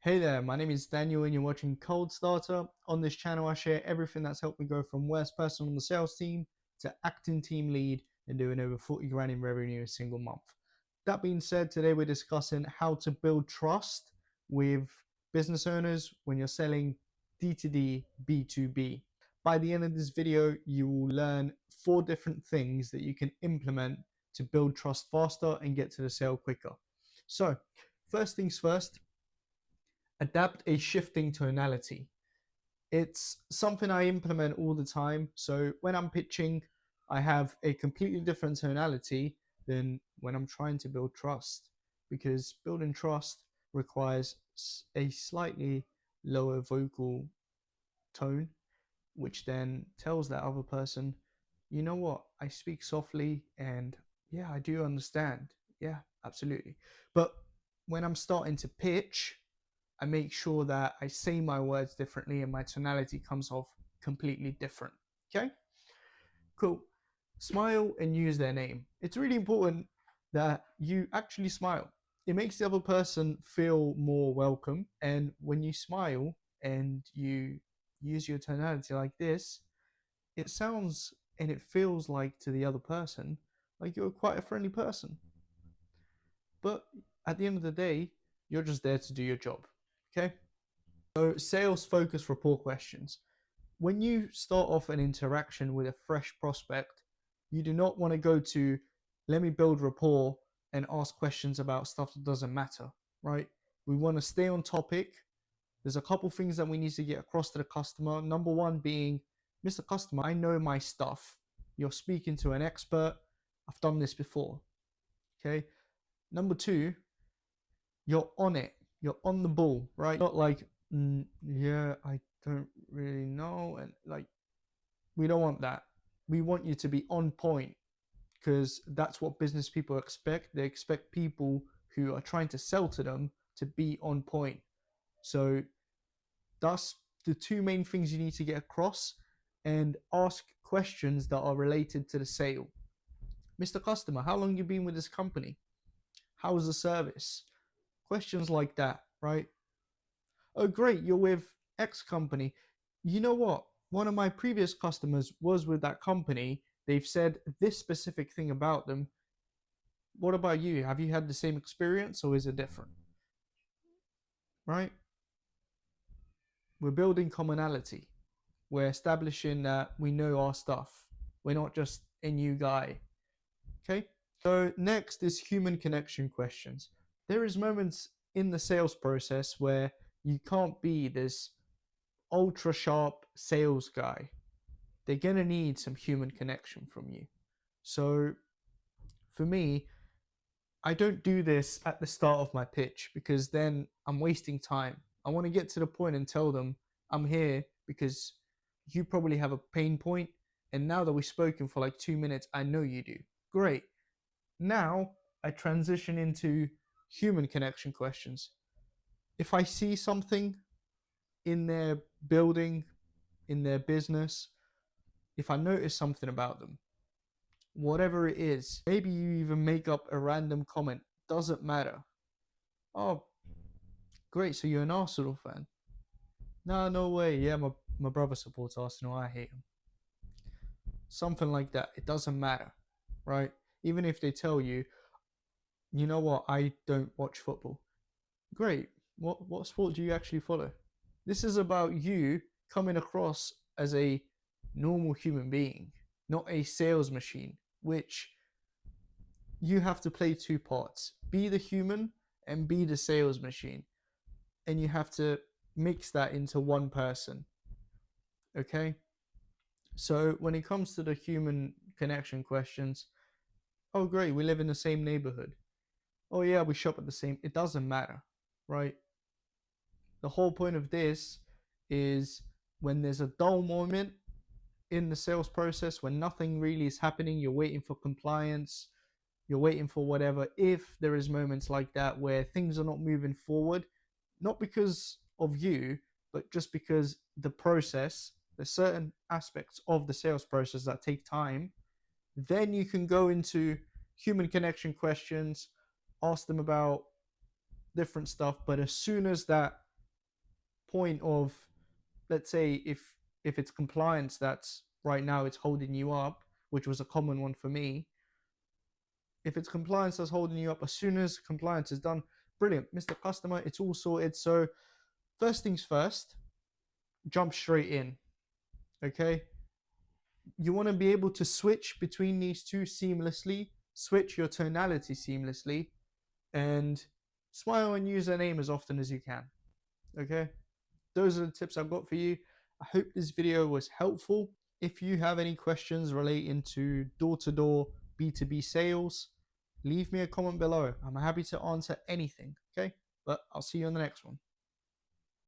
Hey there, my name is Daniel and you're watching Cold Starter. On this channel, I share everything that's helped me go from worst person on the sales team to acting team lead and doing over 40 grand in revenue a single month. That being said, today we're discussing how to build trust with business owners when you're selling D2D B2B. By the end of this video, you will learn 4 different things that you can implement to build trust faster and get to the sale quicker. So, first things first, adapt a shifting tonality. It's something I implement all the time. So when I'm pitching, I have a completely different tonality than when I'm trying to build trust, because building trust requires a slightly lower vocal tone, which then tells that other person, you know what, I speak softly and yeah, I do understand. Yeah, absolutely. But when I'm starting to pitch, I make sure that I say my words differently and my tonality comes off completely different. Okay? Cool. Smile and use their name. It's really important that you actually smile. It makes the other person feel more welcome. And when you smile and you use your tonality like this, it sounds and it feels like to the other person like you're quite a friendly person. But at the end of the day, you're just there to do your job. Okay? So sales focused rapport questions. When you start off an interaction with a fresh prospect, you do not want to go to, let me build rapport and ask questions about stuff that doesn't matter, right? We want to stay on topic. There's a couple things that we need to get across to the customer. Number one being, Mr. Customer, I know my stuff. You're speaking to an expert. I've done this before. Okay. Number two, you're on it. You're on the ball, right? Not like, yeah, I don't really know. And like, we don't want that. We want you to be on point, because that's what business people expect. They expect people who are trying to sell to them to be on point. So that's the 2 main things you need to get across, and ask questions that are related to the sale. Mr. Customer, how long have you been with this company? How was the service? Questions like that, right? Oh, great, you're with X company. You know what? One of my previous customers was with that company. They've said this specific thing about them. What about you? Have you had the same experience or is it different? Right? We're building commonality. We're establishing that we know our stuff. We're not just a new guy. Okay? So next is human connection questions. There is moments in the sales process where you can't be this ultra sharp sales guy. They're going to need some human connection from you. So for me, I don't do this at the start of my pitch, because then I'm wasting time. I want to get to the point and tell them I'm here because you probably have a pain point, and now that we've spoken for like 2 minutes, I know you do. Great. Now I transition into human connection questions. If I see something in their building, in their business, if I notice something about them, whatever it is, maybe you even make up a random comment, doesn't matter. Oh, great, so you're an Arsenal fan? No, no way. Yeah, my brother supports Arsenal, I hate him. Something like that. It doesn't matter, right? Even if they tell you, you know what, I don't watch football. Great. What sport do you actually follow? This is about you coming across as a normal human being, not a sales machine, which you have to play 2 parts. Be the human and be the sales machine. And you have to mix that into one person. Okay? So when it comes to the human connection questions, oh great, we live in the same neighborhood. Oh yeah, we shop at the same, it doesn't matter, right? The whole point of this is when there's a dull moment in the sales process, when nothing really is happening, you're waiting for compliance, you're waiting for whatever. If there is moments like that where things are not moving forward, not because of you, but just because the process, there's certain aspects of the sales process that take time, then you can go into human connection questions, ask them about different stuff. But as soon as that point of, let's say if it's compliance that's right now it's holding you up, which was a common one for me. If it's compliance that's holding you up, as soon as compliance is done, brilliant, Mr. Customer, it's all sorted. So first things first, jump straight in. Okay, you want to be able to switch between these two seamlessly, switch your tonality seamlessly, and smile and use their name as often as you can. Okay, those are the tips I've got for you. I hope this video was helpful. If you have any questions relating to door-to-door B2B sales, leave me a comment below. I'm happy to answer anything. Okay, but I'll see you on the next one.